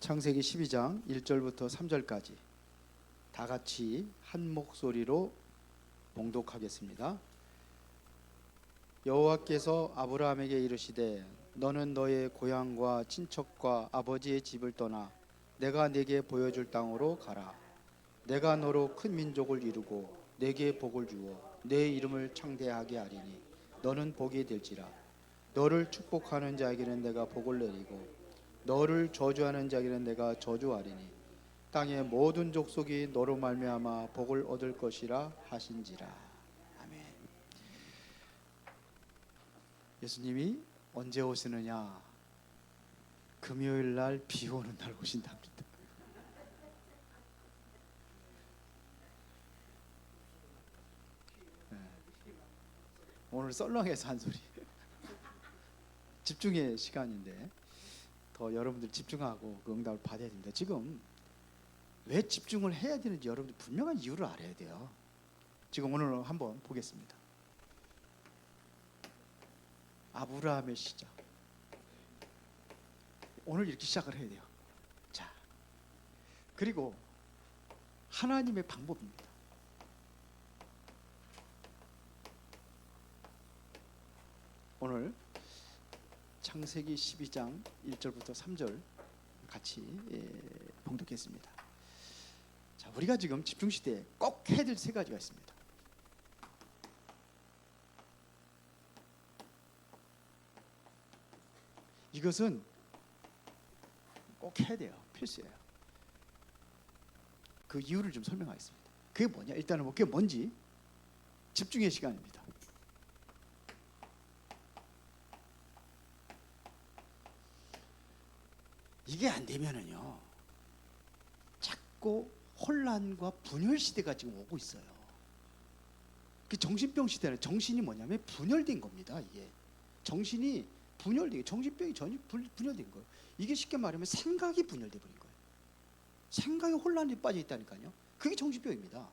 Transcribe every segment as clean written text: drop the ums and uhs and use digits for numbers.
창세기 12장 1절부터 3절까지 다 같이 한 목소리로 봉독하겠습니다. 여호와께서 아브라함에게 이르시되 너는 너의 고향과 친척과 아버지의 집을 떠나 내가 네게 보여줄 땅으로 가라. 내가 너로 큰 민족을 이루고 네게 복을 주어 내 이름을 창대하게 하리니 너는 복이 될지라. 너를 축복하는 자에게는 내가 복을 내리고 너를 저주하는 자에게는 내가 저주하리니 땅의 모든 족속이 너로 말미암아 복을 얻을 것이라 하신지라. 아멘. 예수님이 언제 오시느냐? 금요일 날 비 오는 날 오신답니다. 오늘 썰렁해서 한 소리. 집중의 시간인데 더 여러분들 집중하고 그 응답을 받아야 됩니다. 지금 왜 집중을 해야 되는지 여러분들 분명한 이유를 알아야 돼요. 지금 오늘 한번 보겠습니다. 아브라함의 시작. 오늘 이렇게 시작을 해야 돼요. 자, 그리고 하나님의 방법입니다. 오늘 창세기 12장 1절부터 3절 같이 봉독했습니다. 자, 우리가 지금 집중시대에 꼭 해야 될 세 가지가 있습니다. 이것은 꼭 해야 돼요. 필수예요. 그 이유를 좀 설명하겠습니다. 그게 뭐냐? 일단은 그게 뭔지 집중의 시간입니다. 이게 안 되면은요, 자꾸 혼란과 분열 시대가 지금 오고 있어요. 그 정신병 시대는 정신이 뭐냐면 분열된 겁니다. 이게 정신이 분열되게, 정신병이 전혀 분열된 거예요. 이게 쉽게 말하면 생각이 분열돼 버린 거예요. 생각에 혼란이 빠져 있다니까요. 그게 정신병입니다.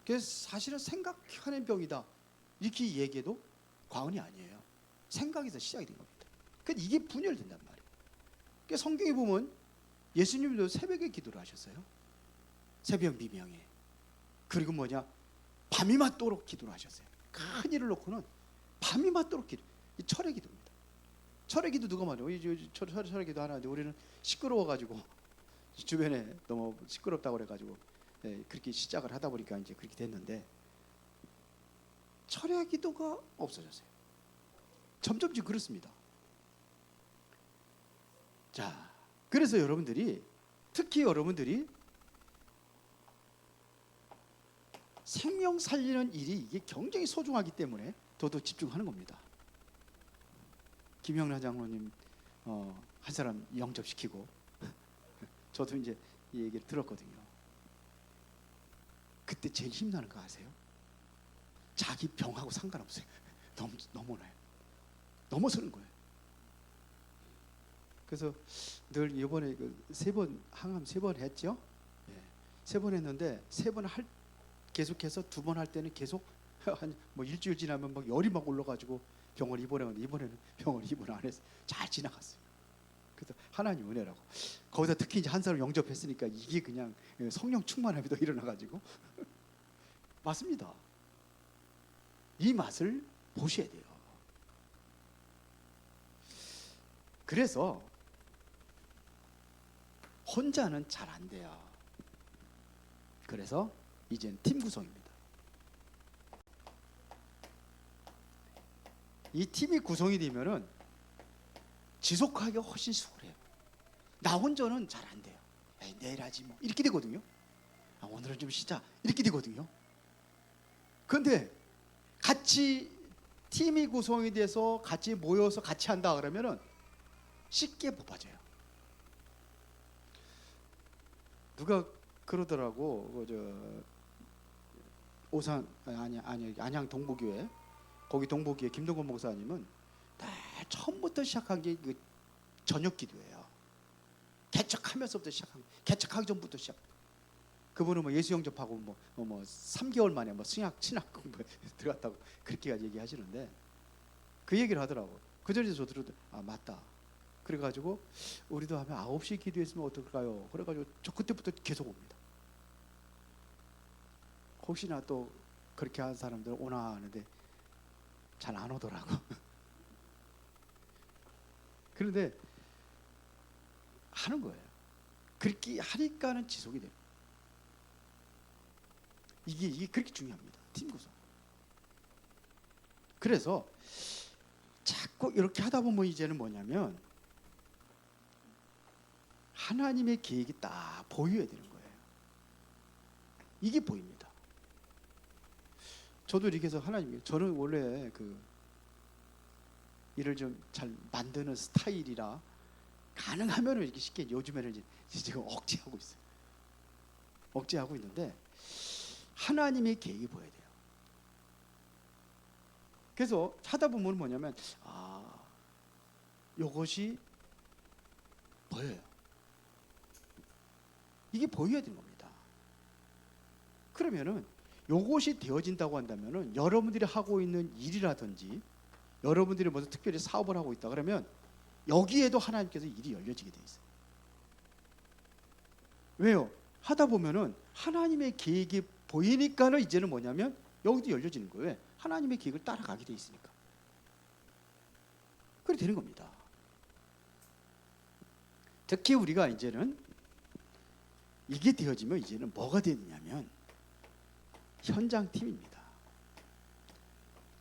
그래서 사실은 생각하는 병이다 이렇게 얘기해도 과언이 아니에요. 생각에서 시작이 된 겁니다. 그러니까 이게 분열된단 말이에요. 그러니까 성경에 보면 예수님도 새벽에 기도를 하셨어요. 새벽 미명에. 그리고 뭐냐? 밤이 맞도록 기도를 하셨어요. 큰 일을 놓고는 밤이 맞도록 기도. 이 철의 기도입니다. 철의 기도 누가 말해요? 철의 기도 하나 하는데 우리는 시끄러워가지고 주변에 너무 시끄럽다고 그래가지고 그렇게 시작을 하다 보니까 이제 그렇게 됐는데 철의 기도가 없어졌어요. 점점 지금 그렇습니다. 자, 그래서 여러분들이 특히 여러분들이 생명 살리는 일이 이게 굉장히 소중하기 때문에 더더 집중하는 겁니다. 김영란 장로님 한 사람 영접시키고 저도 이제 이 얘기를 들었거든요. 그때 제일 힘나는 거 아세요? 자기 병하고 상관없어요. 넘어나요. 넘어서는 거예요. 그래서 늘 이번에 항암 3번 했죠. 예, 3번 했는데 3번 계속해서 2번 할 때는 계속 한 뭐 일주일 지나면 막 열이 막 올라가지고 병원 입원했는데 이번에는 병원 입원 안 해서 잘 지나갔어요. 그래서 하나님 은혜라고. 거기다 특히 이제 한 사람 영접했으니까 이게 그냥 성령 충만함이 더 일어나가지고 맞습니다. 이 맛을 보셔야 돼요. 그래서 혼자는 잘 안 돼요. 그래서 이제는 팀 구성입니다. 이 팀이 구성이 되면은 지속하기가 훨씬 수월해요. 나 혼자는 잘 안 돼요. 에이, 내일 하지 뭐 이렇게 되거든요. 오늘은 좀 쉬자 이렇게 되거든요. 그런데 같이 팀이 구성이 돼서 같이 모여서 같이 한다 그러면은 쉽게 못 빠져요. 누가 그러더라고. 안양 동부교회 거기 동부교회 김동건 목사님은 다 처음부터 시작한 게 그 저녁 기도예요. 개척하면서부터 시작한 개척하기 전부터 시작. 그분은 뭐 예수 영접하고 뭐 3개월 만에 뭐 신학 공부에 들어갔다고 그렇게 얘기하시는데 그 얘기를 하더라고. 그 전에 저 들어도 맞다. 그래가지고 우리도 하면 9시 기도했으면 어떨까요? 그래가지고 저 그때부터 계속 옵니다. 혹시나 또 그렇게 한 사람들 오나 하는데 잘 안 오더라고. 그런데 하는 거예요. 그렇게 하니까는 지속이 돼요. 이게 그렇게 중요합니다. 팀 구성. 그래서 자꾸 이렇게 하다 보면 이제는 뭐냐면 하나님의 계획이 딱 보여야 되는 거예요. 이게 보입니다. 저도 이렇게 해서 하나님, 저는 원래 그 일을 좀 잘 만드는 스타일이라 가능하면 이렇게 쉽게 요즘에는 이제 지금 억제하고 있어요. 억제하고 있는데 하나님의 계획이 보여야 돼요. 그래서 하다 보면 뭐냐면 이것이 보여요. 이게 보여야 되는 겁니다. 그러면은 이것이 되어진다고 한다면은 여러분들이 하고 있는 일이라든지 여러분들이 무슨 특별히 사업을 하고 있다 그러면 여기에도 하나님께서 일이 열려지게 돼 있어요. 왜요? 하다 보면은 하나님의 계획이 보이니까는 이제는 뭐냐면 여기도 열려지는 거예요. 하나님의 계획을 따라가게 돼 있으니까. 그래 되는 겁니다. 특히 우리가 이제는 이게 되어지면 이제는 뭐가 되느냐면 현장 팀입니다.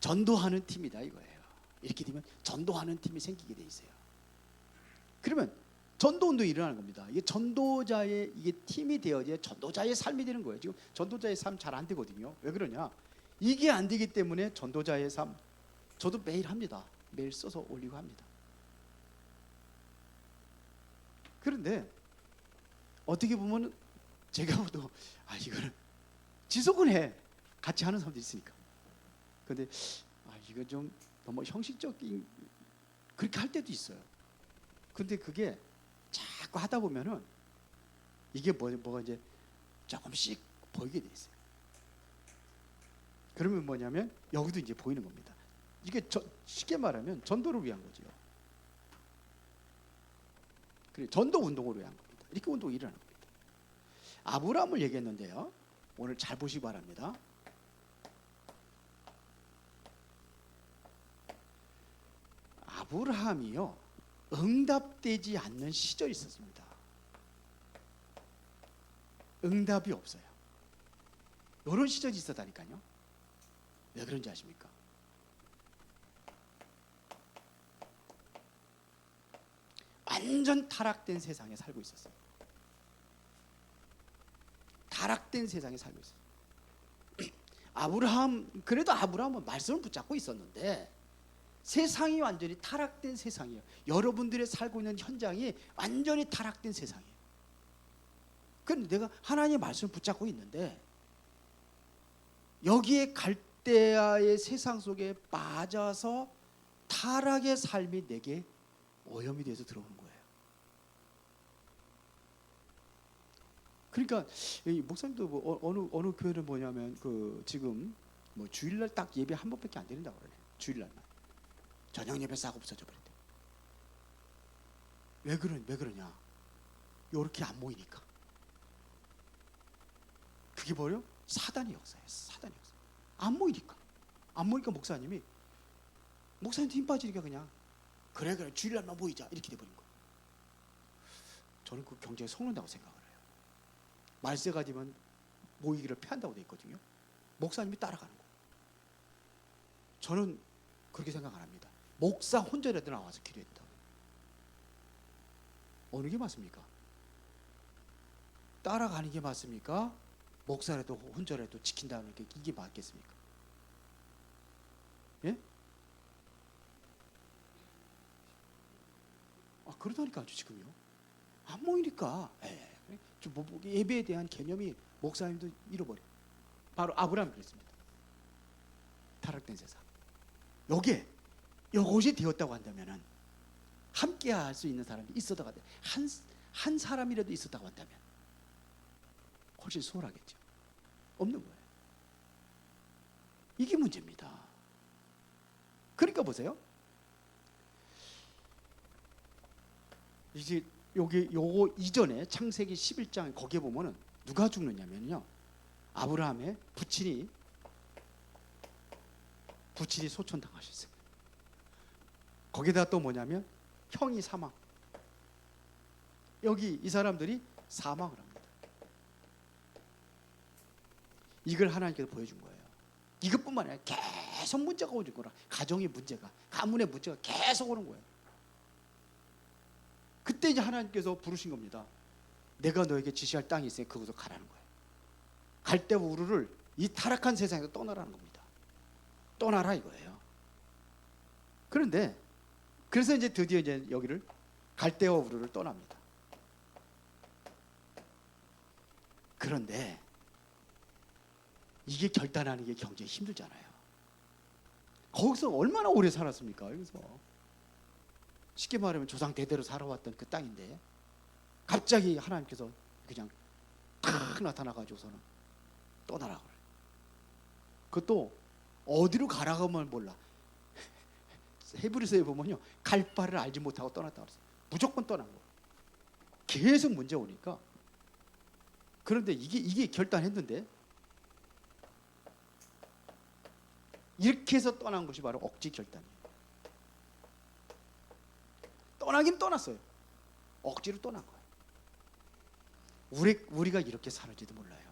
전도하는 팀이다 이거예요. 이렇게 되면 전도하는 팀이 생기게 돼 있어요. 그러면 전도 운동이 일어나는 겁니다. 이게 전도자의 이게 팀이 되어야 전도자의 삶이 되는 거예요. 지금 전도자의 삶 잘 안 되거든요. 왜 그러냐? 이게 안 되기 때문에 전도자의 삶 저도 매일 합니다. 매일 써서 올리고 합니다. 그런데 어떻게 보면 제가 봐도 이거는 지속은 해. 같이 하는 사람도 있으니까. 근데 이거 좀 너무 형식적인 그렇게 할 때도 있어요. 근데 그게 자꾸 하다 보면은 이게 뭐가 이제 조금씩 보이게 돼 있어요. 그러면 뭐냐면 여기도 이제 보이는 겁니다. 이게 쉽게 말하면 전도를 위한 거죠. 그래 전도 운동을 위한 겁니다. 이렇게 운동이 일어나는 겁니다. 아브라함을 얘기했는데요. 오늘 잘 보시기 바랍니다. 아브라함이요 응답되지 않는 시절이 있었습니다. 응답이 없어요. 이런 시절이 있었다니까요. 왜 그런지 아십니까? 완전 타락된 세상에 살고 있었어요. 타락된 세상에 살고 있어요. 그래도 아브라함은 말씀을 붙잡고 있었는데 세상이 완전히 타락된 세상이에요. 여러분들의 살고 있는 현장이 완전히 타락된 세상이에요. 그런데 내가 하나님의 말씀을 붙잡고 있는데 여기에 갈대아의 세상 속에 빠져서 타락의 삶이 내게 오염이 돼서 들어오는 거예요. 그러니까 목사님도 어느 교회는 뭐냐면 지금 주일날 딱 예배 한 번밖에 안 드린다고 그러네. 주일날만 저녁 예배 싹 없어져 버렸대. 왜 그러냐? 요렇게 안 모이니까. 그게 뭐예요? 사단의 역사예요. 사단의 역사. 안 모이니까 목사님이 목사님도 힘 빠지니까 그냥 그래 주일날만 모이자 이렇게 돼버린 거예요. 저는 그 경제에 속는다고 생각을 해요. 말세 가지면 모이기를 피한다고 돼 있거든요. 목사님이 따라가는 거예요. 저는 그렇게 생각 안 합니다. 목사 혼자라도 나와서 기도해야 된다. 어느 게 맞습니까? 따라가는 게 맞습니까? 목사라도 혼자라도 지킨다는 게 이게 맞겠습니까? 예? 그러다니까 아주 지금요. 안 모이니까 예배에 대한 개념이 목사님도 잃어버려. 바로 아브라함이 그랬습니다. 타락된 세상. 이것이 되었다고 한다면은 함께 할 수 있는 사람이 있었다고 한다면 한 사람이라도 있었다고 한다면 훨씬 수월하겠죠. 없는 거예요. 이게 문제입니다. 그러니까 보세요. 이제 여기 요거 이전에 창세기 11장 거기에 보면은 누가 죽느냐면요, 아브라함의 부친이 소천당하셨어요. 거기다 또 뭐냐면 형이 사망. 여기 이 사람들이 사망을 합니다. 이걸 하나님께서 보여준 거예요. 이것뿐만 아니라 계속 문제가 오는 거라. 가정의 문제가, 가문의 문제가 계속 오는 거예요. 그때 이제 하나님께서 부르신 겁니다. 내가 너에게 지시할 땅이 있으니 그곳으로 가라는 거예요. 갈대와 우르를 이 타락한 세상에서 떠나라는 겁니다. 떠나라 이거예요. 그런데 그래서 이제 드디어 이제 여기를 갈대와 우르를 떠납니다. 그런데 이게 결단하는 게 굉장히 힘들잖아요. 거기서 얼마나 오래 살았습니까? 여기서 쉽게 말하면 조상 대대로 살아왔던 그 땅인데 갑자기 하나님께서 그냥 탁 나타나가지고서는 떠나라 그래. 그것도 어디로 가라고 하면 몰라. 헤브리서에 보면요, 갈 바를 알지 못하고 떠났다 그랬어요. 무조건 떠난 거예요. 계속 문제 오니까. 그런데 이게 결단했는데 이렇게 해서 떠난 것이 바로 억지 결단이에요. 떠나긴 떠났어요. 억지로 떠난 거예요. 우리가 이렇게 살을지도 몰라요.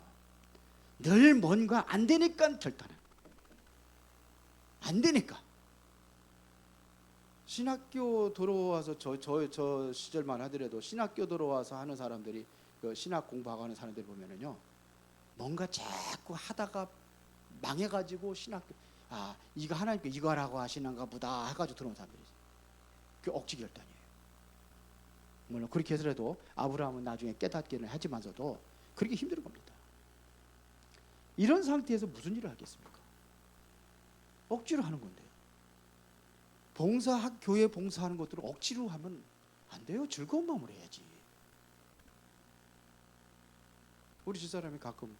늘 뭔가 안 되니까 결단해. 안 되니까. 신학교 들어와서 저 시절만 하더라도 신학교 들어와서 하는 사람들이, 그 신학 공부하고 하는 사람들 보면은요, 뭔가 자꾸 하다가 망해가지고 신학교, 이거 하나님께 이거 하라고 하시는가 보다 해가지고 들어온 사람들이 있어요. 그 억지 결단이에요. 물론 그렇게 해서라도 아브라함은 나중에 깨닫기는 하지만서도 그렇게 힘든 겁니다. 이런 상태에서 무슨 일을 하겠습니까? 억지로 하는 건데. 교회 봉사하는 것들을 억지로 하면 안 돼요. 즐거운 마음으로 해야지. 우리 집사람이 가끔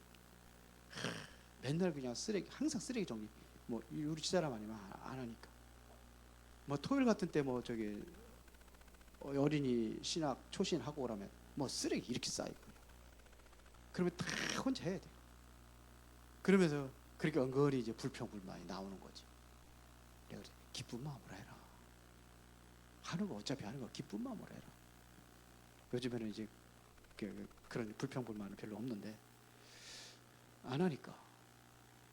맨날 그냥 항상 쓰레기 정리, 뭐 우리 집사람 아니면 안 하니까, 뭐 토요일 같은 때 뭐 저기 어린이 신학 초신하고 오라면 뭐 쓰레기 이렇게 쌓이고, 그러면 다 혼자 해야 돼. 그러면서 그렇게 은근히 이제 불평불만이 나오는 거지. 내가 그래, 기쁜 마음으로 해라. 하는 거 어차피 하는 거 기쁜 마음으로 해라. 요즘에는 이제 그런 불평불만은 별로 없는데 안 하니까,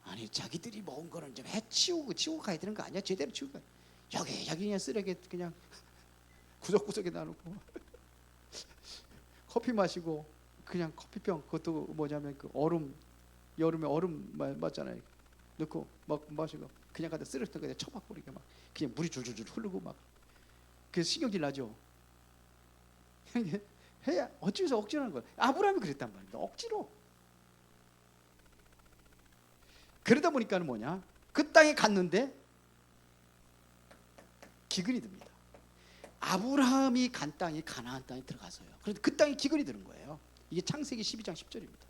아니 자기들이 먹은 거는 좀 치우고 가야 되는 거 아니야? 제대로 치우고 여기 그냥 쓰레기 그냥 구석구석에 놔놓고 커피 마시고 그냥 커피병, 그것도 뭐냐면 그 얼음, 여름에 얼음 맞잖아요. 넣고 막 마시고 그냥 갖다 쓰레기통 그냥 처박고 이렇게 막 그냥 물이 줄줄줄 흐르고 막, 그 신경질 나죠. 해야 어찌해서 억지로 하는 거야. 아브라함이 그랬단 말입니다. 억지로. 그러다 보니까는 뭐냐, 그 땅에 갔는데 기근이 듭니다. 아브라함이 간 땅이 가나안 땅에 들어가서요. 그런데 그 땅에 기근이 드는 거예요. 이게 창세기 12장 10절입니다.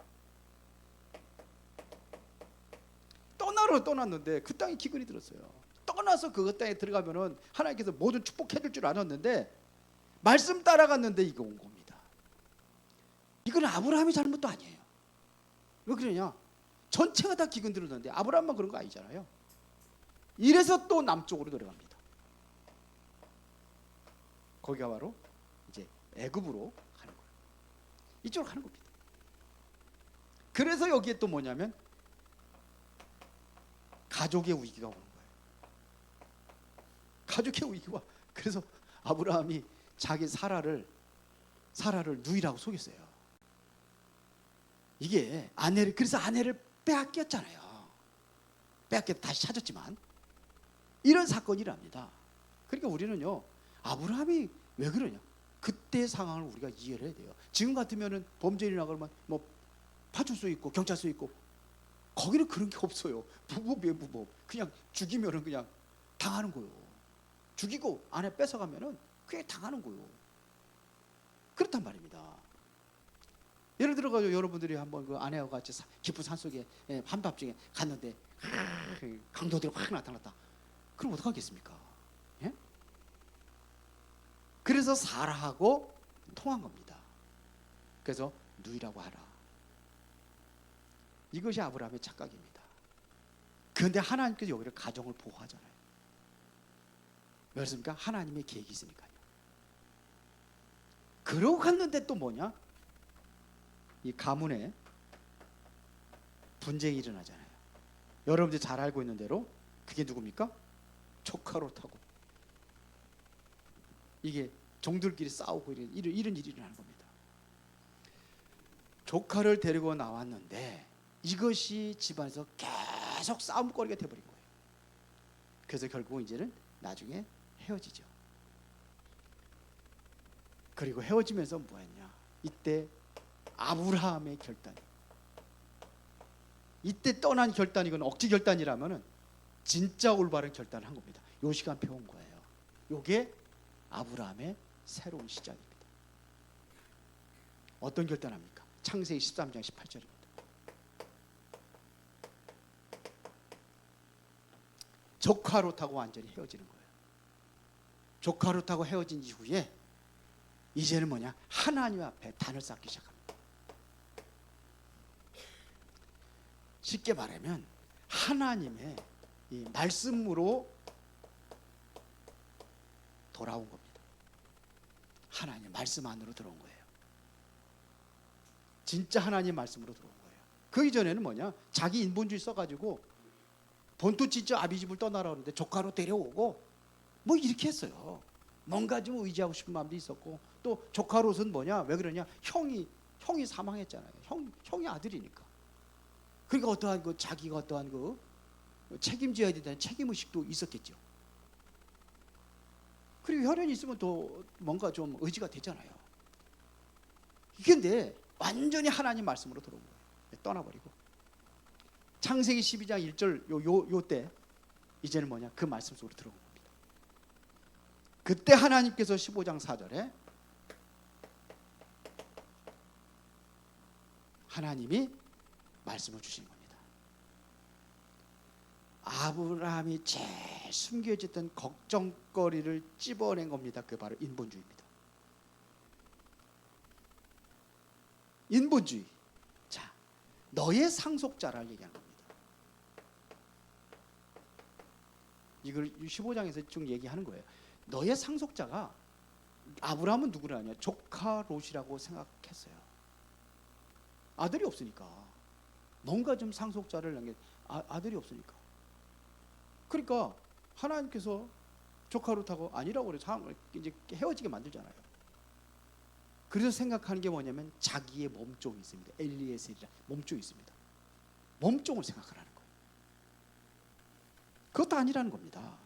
떠났는데 그 땅에 기근이 들었어요. 떠나서 그 땅에 들어가면은 하나님께서 모든 축복해 줄 줄 알았는데 말씀 따라갔는데 이거 온 겁니다. 이건 아브라함의 잘못도 아니에요. 왜 그러냐? 전체가 다 기근 들었는데 아브라함만 그런 거 아니잖아요. 이래서 또 남쪽으로 들어갑니다. 거기가 바로 이제 애굽으로 가는 거예요. 이쪽으로 가는 겁니다. 그래서 여기에 또 뭐냐면 가족의 위기가 오는 거예요. 가족의 위기와, 그래서 아브라함이 자기 사라를 누이라고 속였어요. 이게 그래서 아내를 빼앗겼잖아요. 빼앗겨 다시 찾았지만 이런 사건이 일어납니다. 그러니까 우리는요, 아브라함이 왜 그러냐, 그때 상황을 우리가 이해를 해야 돼요. 지금 같으면은 범죄 일어나 그러면 뭐 파출소 있고 경찰서 있고, 거기는 그런 게 없어요. 부법 그냥 죽이면은 그냥 당하는 거예요. 죽이고 아내 뺏어가면은 그게 당하는 거예요. 그렇단 말입니다. 예를 들어가지고 여러분들이 한번 그 아내와 같이 깊은 산속에 한밤중에 갔는데 강도들이 확 나타났다. 그럼 어떡하겠습니까? 예? 그래서 사라하고 통한 겁니다. 그래서 누이라고 하라. 이것이 아브라함의 착각입니다. 그런데 하나님께서 여기를 가정을 보호하잖아요. 왜 그렇습니까? 하나님의 계획이 있으니까요. 그러고 갔는데 또 뭐냐? 이 가문에 분쟁이 일어나잖아요. 여러분들 잘 알고 있는 대로 그게 누굽니까? 조카롯하고 이게 종들끼리 싸우고 이런 일이 일어나는 겁니다. 조카를 데리고 나왔는데 이것이 집안에서 계속 싸움거리가 돼버린 거예요. 그래서 결국 이제는 나중에 헤어지죠. 그리고 헤어지면서 뭐했냐? 이때 아브라함의 결단. 이때 떠난 결단이 건 억지 결단이라면은 진짜 올바른 결단을 한 겁니다. 요 시간 배운 거예요. 요게 아브라함의 새로운 시작입니다. 어떤 결단합니까? 창세기 13장 18절입니다. 조카 롯하고 완전히 헤어지는 거예요. 조카 롯하고 헤어진 이후에 이제는 뭐냐? 하나님 앞에 단을 쌓기 시작합니다. 쉽게 말하면 하나님의 이 말씀으로 돌아온 겁니다. 하나님 말씀 안으로 들어온 거예요. 진짜 하나님 말씀으로 들어온 거예요. 그 이전에는 뭐냐? 자기 인본주의 써가지고 본토 진짜 아비집을 떠나라 그러는데 조카로 데려오고 뭐 이렇게 했어요. 뭔가 좀 의지하고 싶은 마음도 있었고 또 조카롯은 뭐냐? 왜 그러냐? 형이 사망했잖아요. 형이 아들이니까. 그러니까 어떠한 그 자기가 어떠한 그 책임져야 된다는 책임의식도 있었겠죠. 그리고 혈연이 있으면 또 뭔가 좀 의지가 되잖아요. 근데 완전히 하나님 말씀으로 들어온 거예요. 떠나버리고 창세기 12장 1절 요때 이제는 뭐냐? 그 말씀 속으로 들어온 겁니다. 그때 하나님께서 15장 4절에 하나님이 말씀을 주신 겁니다. 아브라함이 제일 숨겨졌던 걱정거리를 찝어낸 겁니다. 그게 바로 인본주의입니다. 인본주의. 자, 너의 상속자를 얘기하는 겁니다. 이걸 15장에서 쭉 얘기하는 거예요. 너의 상속자가 아브라함은 누구라 하냐? 조카 롯이라고 생각했어요. 아들이 없으니까 뭔가 좀 상속자를 남겨 아들이 없으니까. 그러니까 하나님께서 조카 롯하고 아니라고 그래서 이제 헤어지게 만들잖아요. 그래서 생각하는 게 뭐냐면 자기의 몸종이 있습니다. 엘리에셀이라 몸종이 있습니다. 몸종을 생각하라는 거예요. 그것도 아니라는 겁니다.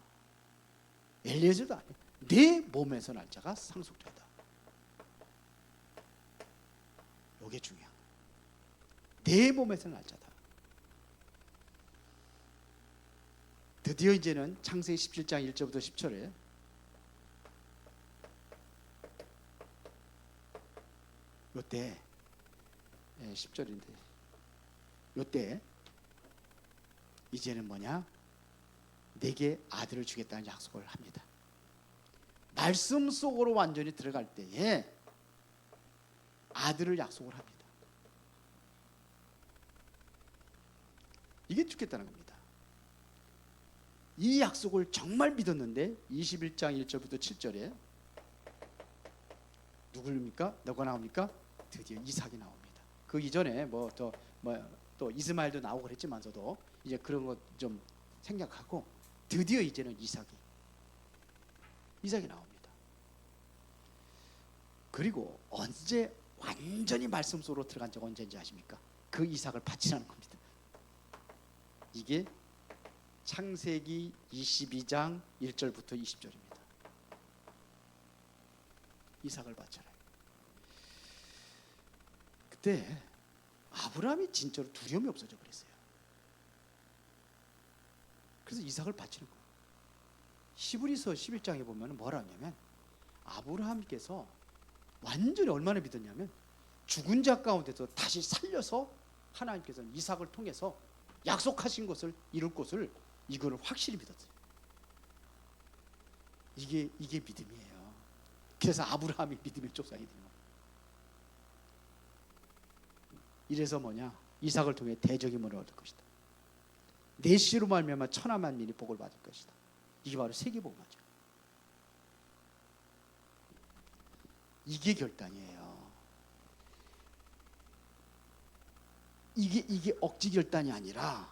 엘리에셀도 아니에요. 내 몸에서 날 자가 상속자다. 이게 중요한 거예요. 내 몸에서 날 자다. 드디어 이제는 창세기 17장 1절부터 10절에 요때 10절인데 요때 이제는 뭐냐? 내게 아들을 주겠다는 약속을 합니다. 말씀 속으로 완전히 들어갈 때에 아들을 약속을 합니다. 이게 주겠다는 겁니다. 이 약속을 정말 믿었는데 21장 1절부터 7절에 누구입니까? 누가 나옵니까? 드디어 이삭이 나옵니다. 그 이전에 또 이스마엘도 나오고 그랬지만서도 이제 그런 것 좀 생략하고 드디어 이제는 이삭이 나옵니다. 그리고 언제 완전히 말씀 속으로 들어간 적 언제인지 아십니까? 그 이삭을 바치라는 겁니다. 이게 창세기 22장 1절부터 20절입니다. 이삭을 바쳐라. 그때 아브라함이 진짜로 두려움이 없어져 버렸어요. 그래서 이삭을 바치는 거예요. 히브리서 11장에 보면 뭐라 하냐면 아브라함께서 완전히 얼마나 믿었냐면 죽은 자 가운데서 다시 살려서 하나님께서 이삭을 통해서 약속하신 것을 이룰 것을 이거를 확실히 믿었어요. 이게 믿음이에요. 그래서 아브라함이 믿음의 조상이 되는 거예요. 이래서 뭐냐? 이삭을 통해 대적임을 얻을 것이다. 내 씨로 말미암아 천하 만민이 복을 받을 것이다. 이게 바로 세계복음화죠. 이게 결단이에요. 이게 억지 결단이 아니라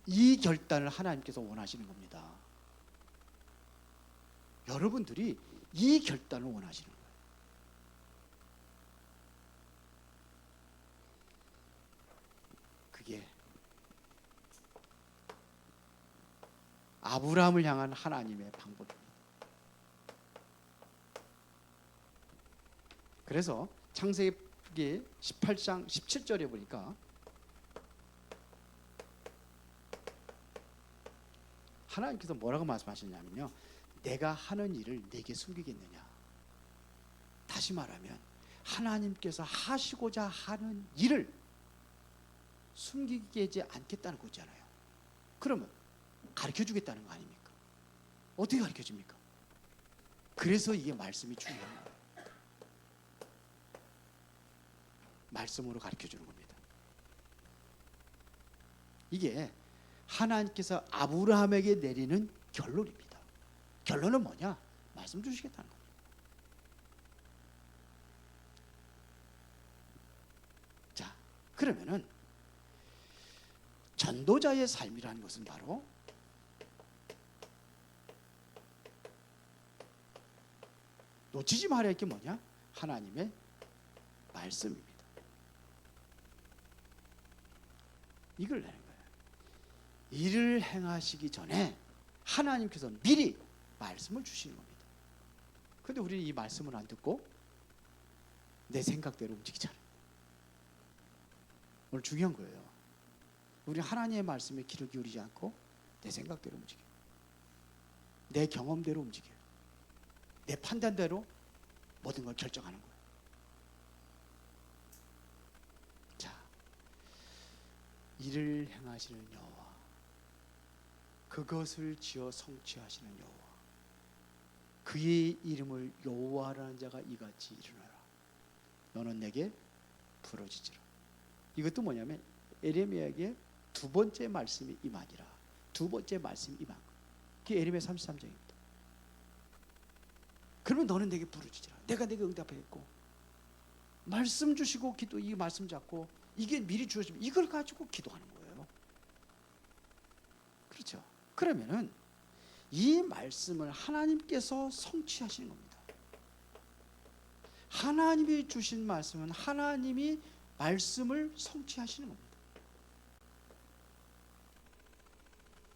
이 결단을 하나님께서 원하시는 겁니다. 여러분들이 이 결단을 원하시는 거예요. 그게 아브라함을 향한 하나님의 방법입니다. 그래서 창세기 18장 17절에 보니까 하나님께서 뭐라고 말씀하셨냐면요, 내가 하는 일을 내게 숨기겠느냐. 다시 말하면 하나님께서 하시고자 하는 일을 숨기지 않겠다는 거잖아요. 그러면 가르쳐주겠다는 거 아닙니까? 어떻게 가르쳐줍니까? 그래서 이게 말씀이 중요한 거예요. 말씀으로 가르쳐주는 겁니다. 이게 하나님께서 아브라함에게 내리는 결론입니다. 결론은 뭐냐? 말씀 주시겠다는 겁니다. 자, 그러면은 전도자의 삶이라는 것은 바로 놓치지 말아야 할 게 뭐냐? 하나님의 말씀입니다. 이걸 내는 거예요. 일을 행하시기 전에 하나님께서 미리 말씀을 주시는 겁니다. 그런데 우리는 이 말씀을 안 듣고 내 생각대로 움직이잖아요. 오늘 중요한 거예요. 우리 하나님의 말씀에 귀를 기울이지 않고 내 생각대로 움직여요. 내 경험대로 움직여요. 내 판단대로 모든 걸 결정하는 거예요. 자, 일을 행하시는 여호와, 그것을 지어 성취하시는 여호와, 그의 이름을 여호와라는 자가 이같이 이르노라. 너는 내게 부르짖으라. 이것도 뭐냐면 에레미야에게 두 번째 말씀이 임하니라. 두 번째 말씀이 임한 거예요. 그게 에레미야 33장입니다. 그러면 너는 내게 부르짖으라. 내가 내게 응답하겠고, 말씀 주시고 기도, 이 말씀 잡고 이게 미리 주어지면 이걸 가지고 기도하는 거예요. 그렇죠? 그러면은 이 말씀을 하나님께서 성취하시는 겁니다. 하나님이 주신 말씀은 하나님이 말씀을 성취하시는 겁니다.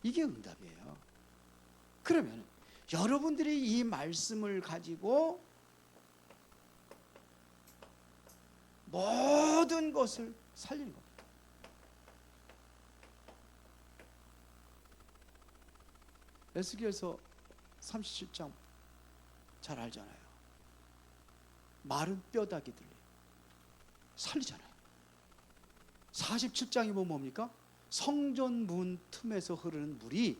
이게 응답이에요. 그러면 여러분들이 이 말씀을 가지고 모든 것을 살리는 겁니다. 에스겔서 37장 잘 알잖아요. 마른 뼈다귀들 살리잖아요. 47장이면 뭡니까? 성전 문 틈에서 흐르는 물이,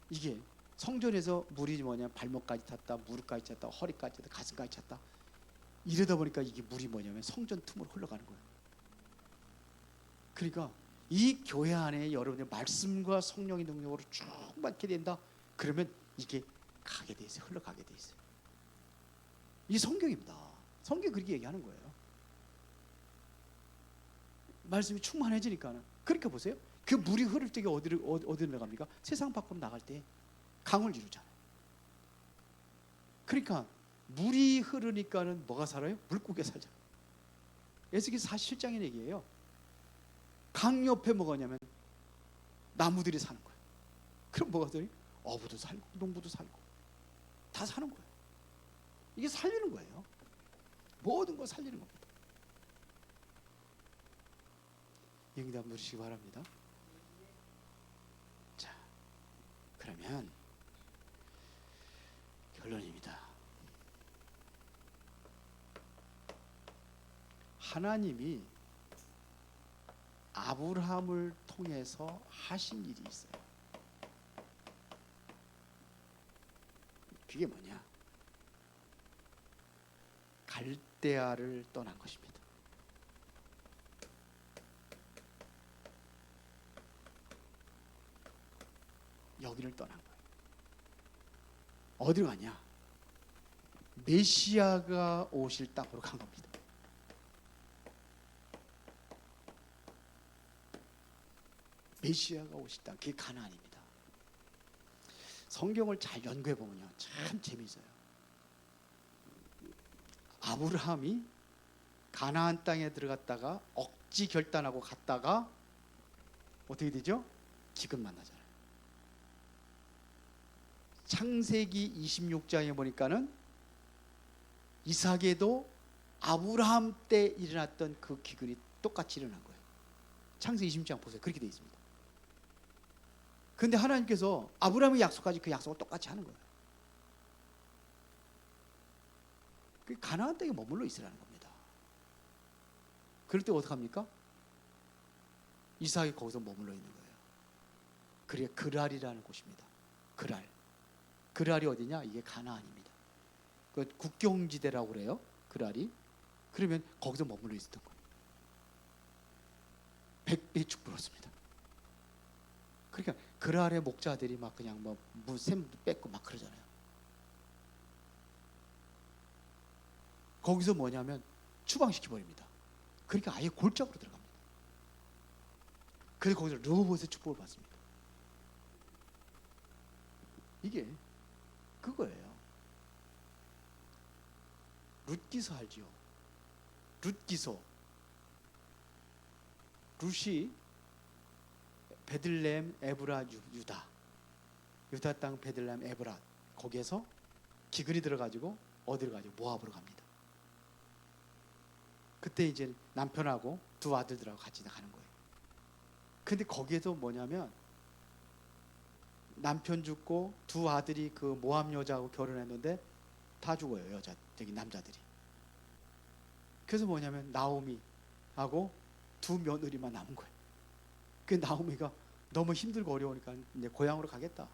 이게 성전에서 물이 뭐냐, 발목까지 찼다, 무릎까지 찼다, 허리까지 찼다, 가슴까지 찼다. 이러다 보니까 이게 물이 뭐냐면 성전 틈으로 흘러가는 거예요. 그러니까 이 교회 안에 여러분의 말씀과 성령의 능력으로 충만케 된다. 그러면 이게 가게 돼 있어요. 흘러가게 돼 있어요. 이 성경입니다. 성경이 그렇게 얘기하는 거예요. 말씀이 충만해지니까는. 그러니까 보세요. 그 물이 흐를 때가 어디로 나갑니까? 세상 밖으로 나갈 때 강을 이루잖아요. 그러니까 물이 흐르니까는 뭐가 살아요? 물고기가 살잖아요. 에스겔 47장의 얘기예요. 강 옆에 뭐가 냐면 나무들이 사는 거예요. 그럼 뭐가 돼요? 어부도 살고 농부도 살고 다 사는 거예요. 이게 살리는 거예요. 모든 걸 살리는 겁니다. 응답 누리시기 바랍니다. 자, 그러면 결론입니다. 하나님이 아브라함을 통해서 하신 일이 있어요. 그게 뭐냐? 유대아를 떠난 것입니다. 여기를 떠난 거예요. 어디로 가냐? 메시아가 오실 땅으로 간 겁니다. 메시아가 오실 땅, 그게 가나안입니다. 성경을 잘 연구해 보면요, 참 재미있어요. 아브라함이 가나안 땅에 들어갔다가 억지 결단하고 갔다가 어떻게 되죠? 기근 만나잖아요. 창세기 26장에 보니까는 이삭에도 아브라함 때 일어났던 그 기근이 똑같이 일어난 거예요. 창세기 26장 보세요. 그렇게 되어 있습니다. 그런데 하나님께서 아브라함이 약속하지 그 약속을 똑같이 하는 거예요. 그 가나안 땅에 머물러 있으라는 겁니다. 그럴 때 어떡합니까? 이삭이 거기서 머물러 있는 거예요. 그게 그랄이라는 곳입니다. 그랄. 그랄이 어디냐? 이게 가나안입니다. 그 국경지대라고 그래요. 그랄이. 그러면 거기서 머물러 있었던 거예요. 100배 축복했습니다. 그러니까 그랄의 목자들이 막 그냥 뭐 샘도 뺏고 막 그러잖아요. 거기서 뭐냐면 추방시켜 버립니다. 그러니까 아예 골짜기로 들어갑니다. 그래서 거기서 르호봇의 축복을 받습니다. 이게 그거예요. 룻기서 알지요? 룻기서. 룻이 베들레헴 에브라 유다 땅 베들레헴 에브라 거기에서 기근이 들어가지고 어디로 가죠? 모압으로 갑니다. 그때 이제 남편하고 두 아들들하고 같이 가는 거예요. 근데 거기에도 뭐냐면 남편 죽고 두 아들이 그 모압 여자하고 결혼했는데 다 죽어요. 남자들이. 그래서 뭐냐면 나오미하고 두 며느리만 남은 거예요. 그 나오미가 너무 힘들고 어려우니까 이제 고향으로 가겠다.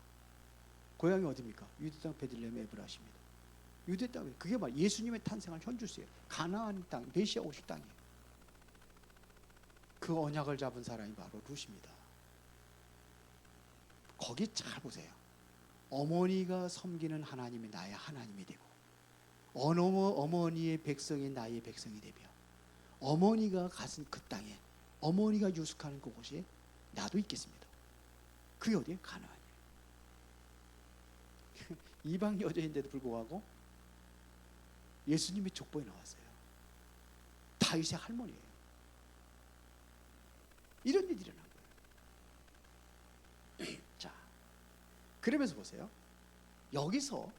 고향이 어디입니까? 유대 땅 베들레헴 에브라십니다. 유대 땅에 그게 말 예수님의 탄생을 현주세요. 가나안 땅, 메시아 오실 땅이에요. 그 언약을 잡은 사람이 바로 룻입니다. 거기 잘 보세요. 어머니가 섬기는 하나님이 나의 하나님이 되고 어머니의 백성이 나의 백성이 되며 어머니가 가신 그 땅에 어머니가 유숙하는 그곳에 나도 있겠습니다. 그게 어디에? 가나안이에요. 이방 여자인데도 불구하고 예수님의 족보에 나왔어요. 다윗의 할머니예요. 이런 일이 일어난 거예요. 자, 그러면서 보세요. 여기서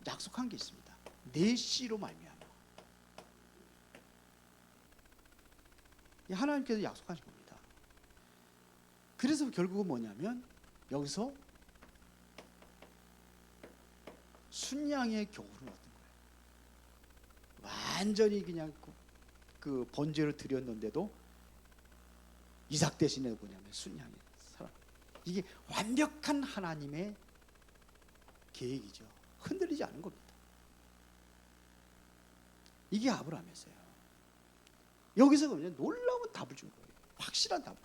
약속한 게 있습니다. 내 씨로 말미암아. 하나님께서 약속하신 겁니다. 그래서 결국은 뭐냐면 여기서 순양의 교훈을 얻은 거예요. 완전히 그냥 그 번제를 드렸는데도 이삭 대신에 뭐냐면 순양의 사람. 이게 완벽한 하나님의 계획이죠. 흔들리지 않은 겁니다. 이게 아브라함이었어요. 여기서 그냥 놀라운 답을 준 거예요. 확실한 답을.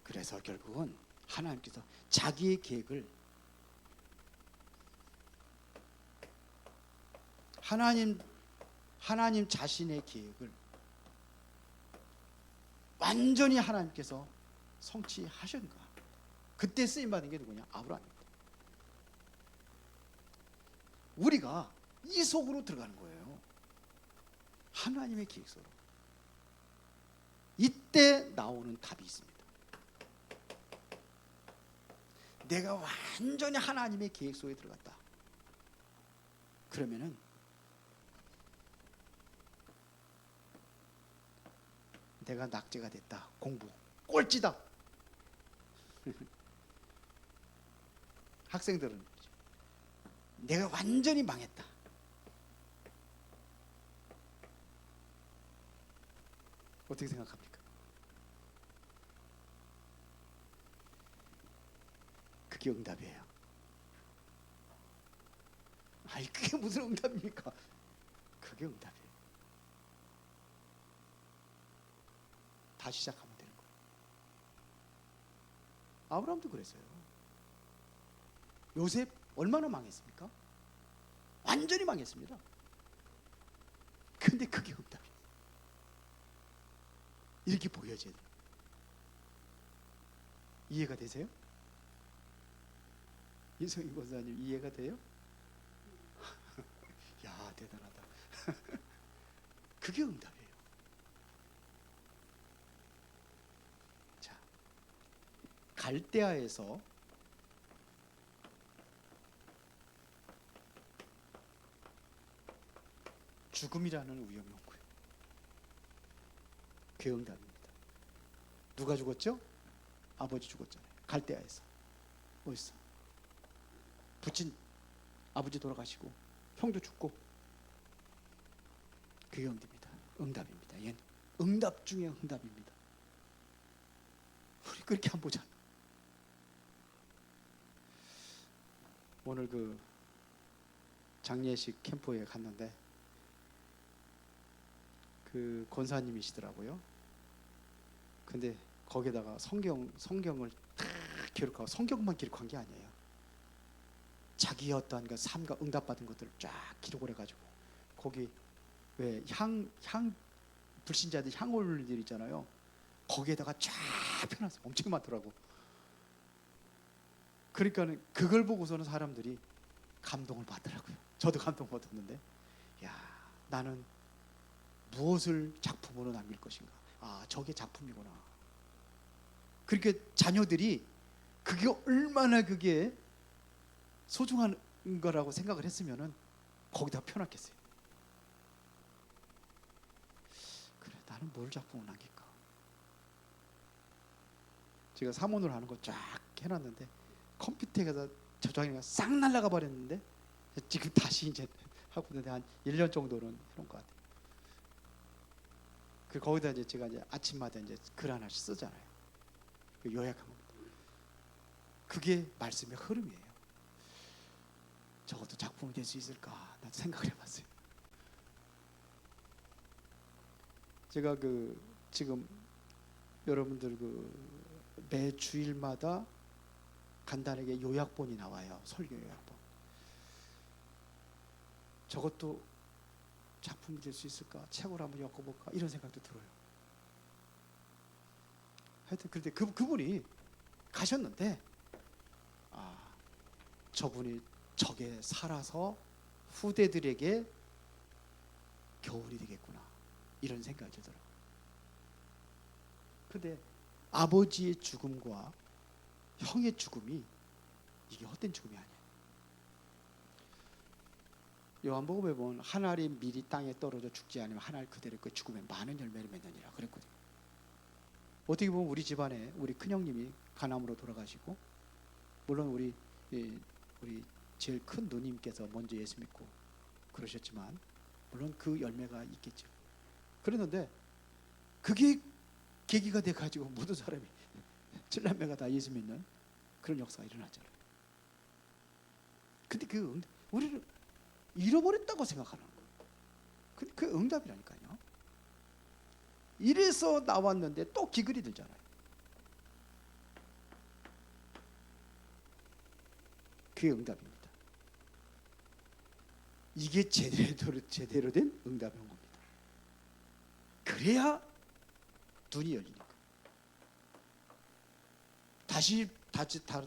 그래서 결국은 하나님께서 자기의 계획을 하나님 자신의 계획을 완전히 하나님께서 성취하신가. 그때 쓰임 받은 게 누구냐? 아브라함입니다. 우리가 이 속으로 들어가는 거예요. 하나님의 계획 속으로. 이때 나오는 답이 있습니다. 내가 완전히 하나님의 계획 속에 들어갔다. 그러면은 내가 낙제가 됐다. 공부 꼴찌다. 학생들은 내가 완전히 망했다. 어떻게 생각합니까? 그게 응답이에요. 아니 그게 무슨 응답입니까? 그게 응답이에요. 다시 시작하면 되는 거예요. 아브라함도 그랬어요. 요셉 얼마나 망했습니까? 완전히 망했습니다. 근데 그게 응답이에요. 이렇게 보여져야 돼요. 이해가 되세요? 이성희 권사님 이해가 돼요? 야 대단하다. 그게 응답이에요. 자, 갈대아에서 죽음이라는 위험이 온 거예요. 그게 응답입니다. 누가 죽었죠? 아버지 죽었잖아요. 갈대아에서. 어디서? 부친 아버지 돌아가시고 형도 죽고. 그게 응답입니다. 응답입니다. 얘는 응답 중에 응답입니다. 우리 그렇게 한번 보자. 오늘 그 장례식 캠프에 갔는데 그 권사님이시더라고요. 근데 거기다가 성경을 다 기록하고, 성경만 기록한 게 아니에요. 자기의 어떠한 그 삶과 응답받은 것들을 쫙 기록을 해가지고, 거기 왜 불신자들 향 올릴 일 있잖아요. 거기에다가 쫙 펴놨어요. 엄청 많더라고. 그러니까는 그걸 보고서는 사람들이 감동을 받더라고요. 저도 감동 받았는데, 야, 나는 무엇을 작품으로 남길 것인가? 아, 저게 작품이구나. 그러니까 자녀들이 그게 얼마나 그게 소중한 거라고 생각을 했으면은 거기다 펴놨겠어요. 그래, 나는 뭘 작품을 남길까? 제가 사문을 하는 거 쫙 해놨는데 컴퓨터에서 저장해가 싹 날아가 버렸는데, 지금 다시 이제 하고 있는데 한 1년 정도는 해놓은 것 같아요. 그 거기다 이제 제가 이제 아침마다 이제 글 하나씩 쓰잖아요. 요약한 겁니다. 그게 말씀의 흐름이에요. 저것도 작품이 될 수 있을까? 나도 생각을 해봤어요. 제가 그 지금 여러분들 그 매 주일마다 간단하게 요약본이 나와요. 설교 요약본. 저것도 작품이 될 수 있을까? 책으로 한번 엮어볼까? 이런 생각도 들어요. 하여튼 그런데 그분이 가셨는데, 아, 저분이 저게 살아서 후대들에게 교훈이 되겠구나, 이런 생각이 들더라고요. 근데 아버지의 죽음과 형의 죽음이 이게 헛된 죽음이 아니에요. 요한복음에 보면 한 알이 미리 땅에 떨어져 죽지 않으면 한 알 그대로 그 죽음에 많은 열매를 맺느니라 그랬거든요. 어떻게 보면 우리 집안에 우리 큰형님이 간암으로 돌아가시고, 물론 우리 제일 큰 누님께서 먼저 예수 믿고 그러셨지만 물론 그 열매가 있겠죠. 그랬는데 그게 계기가 돼가지고 모든 사람이 7남매가 다 예수 믿는 그런 역사가 일어났잖아요. 근데 그 우리를 잃어버렸다고 생각하는 거예요. 근데 그 응답이라니까요. 이래서 나왔는데 또 기글이 들잖아요. 그게 응답입니다. 이게 제대로 된 응답인 겁니다. 그래야 눈이 열리니까. 다시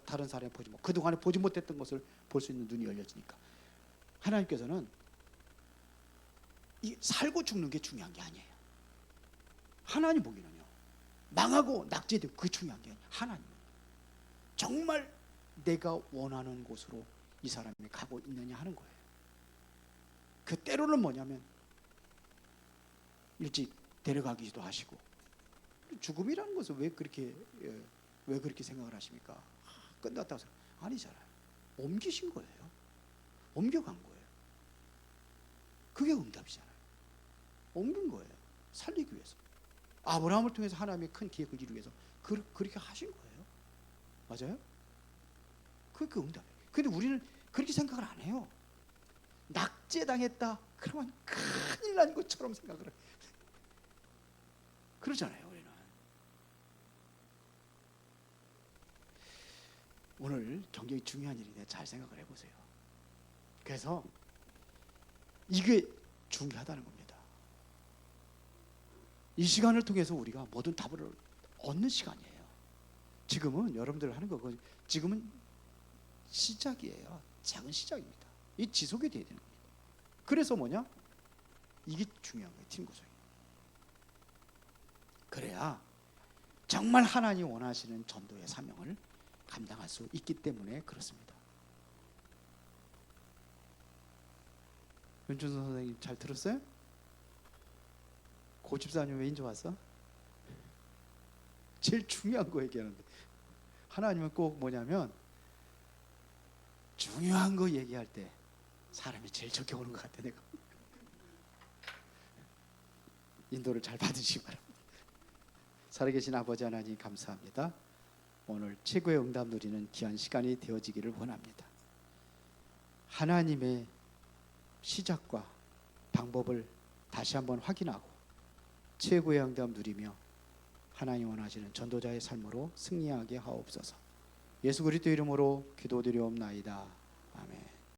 다른 사람이 보지 못, 그동안에 보지 못했던 것을 볼 수 있는 눈이 열려지니까. 하나님께서는 이 살고 죽는 게 중요한 게 아니에요. 하나님 보기는요, 망하고 낙제되고 그게 중요한 게 아니에요. 하나님은 정말 내가 원하는 곳으로 이 사람이 가고 있느냐 하는 거예요. 그 때로는 뭐냐면 일찍 데려가기도 하시고, 죽음이라는 것은 왜 그렇게 생각을 하십니까? 끝났다고 생각. 아니잖아요. 옮기신 거예요. 옮겨간 거예요. 그게 응답이잖아요. 옮긴 거예요. 살리기 위해서. 아브라함을 통해서 하나님의 큰 계획을 이루기 위해서 그렇게 하신 거예요. 맞아요? 그게 응답이에요. 근데 우리는 그렇게 생각을 안 해요. 낙제당했다 그러면 큰일 난 것처럼 생각을 해요. 그러잖아요. 우리는 오늘 굉장히 중요한 일인데 잘 생각을 해보세요. 그래서 이게 중요하다는 겁니다. 이 시간을 통해서 우리가 모든 답을 얻는 시간이에요. 지금은 여러분들 하는 거 지금은 시작이에요. 작은 시작입니다. 이 지속이 돼야 되는 겁니다. 그래서 뭐냐? 이게 중요한 거예요. 팀 구성이. 그래야 정말 하나님 원하시는 전도의 사명을 감당할 수 있기 때문에 그렇습니다. 윤준선 선생님 잘 들었어요? 고집사님 왜 인제 왔어? 제일 중요한 거 얘기하는데 하나님은 꼭 뭐냐면 중요한 거 얘기할 때 사람이 제일 적게 오는 것 같아. 내가 인도를 잘 받으시기 바랍니다. 살아계신 아버지 하나님 감사합니다. 오늘 최고의 응답 누리는 귀한 시간이 되어지기를 원합니다. 하나님의 시작과 방법을 다시 한번 확인하고 최고의 응답 누리며 하나님 원하시는 전도자의 삶으로 승리하게 하옵소서. 예수 그리스도 이름으로 기도드리옵나이다. 아멘.